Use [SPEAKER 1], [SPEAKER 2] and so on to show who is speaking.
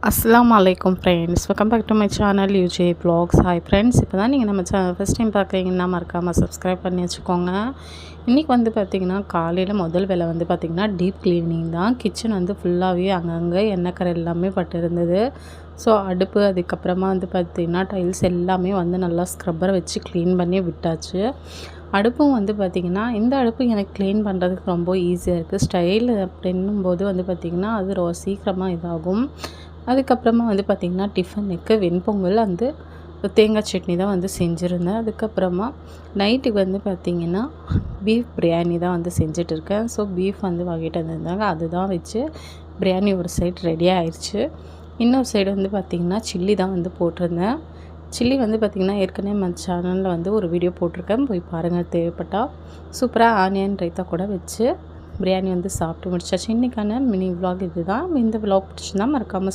[SPEAKER 1] அஸ்ஸலாமு அலைக்கும் friends, welcome back to my channel UJ vlogs. Hi friends, இப்போ தான் நீங்கள் நம்ம சேனல் ஃபஸ்ட் டைம் பார்க்குறீங்கன்னா மறக்காமல் சப்ஸ்கிரைப் பண்ணி வச்சுக்கோங்க. இன்றைக்கி பார்த்திங்கன்னா காலையில் முதல் வேலை பார்த்திங்கன்னா டீப் க்ளீனிங் தான். கிச்சன் ஃபுல்லாகவே அங்கங்கே எண்ணெய் கரை எல்லாமே பட்டு இருந்தது. ஸோ அடுப்பு அதுக்கப்புறமா பார்த்திங்கன்னா டைல்ஸ் எல்லாமே நல்லா ஸ்க்ரப்பரை வச்சு க்ளீன் பண்ணி விட்டாச்சு. அடுப்பும் பார்த்திங்கன்னா இந்த அடுப்பு எனக்கு க்ளீன் பண்ணுறதுக்கு ரொம்ப ஈஸியாக இருக்குது. ஸ்டைல் அப்படின்னும்போது பார்த்திங்கன்னா அது சீக்கிரமாக இதாகும். அதுக்கப்புறமா பார்த்திங்கன்னா டிஃபனுக்கு வெண்பொங்கல் தேங்காய் சட்னி தான் செஞ்சுருந்தேன். அதுக்கப்புறமா நைட்டுக்கு பார்த்திங்கன்னா பீஃப் பிரியாணி தான் செஞ்சிட்ருக்கேன். ஸோ பீஃப் வாங்கிட்டு வந்திருந்தாங்க, அதுதான் வச்சு பிரியாணி ஒரு சைடு ரெடியாக ஆயிடுச்சு. இன்னொரு சைடு பார்த்திங்கன்னா சில்லி தான் போட்டிருந்தேன். சில்லி பார்த்திங்கன்னா ஏற்கனவே நம்ம சேனலில் ஒரு வீடியோ போட்டிருக்கேன், போய் பாருங்கள் தேவைப்பட்டால். சூப்பராக ஆனியன் ரைத்தா கூட வச்சு பிரியாணி சாப்பிட்டு முடிச்சாச்சு. இன்றைக்கான மினி விலாக் இது தான். இந்த விலாக் பிடிச்சிருந்தா மறக்காமல்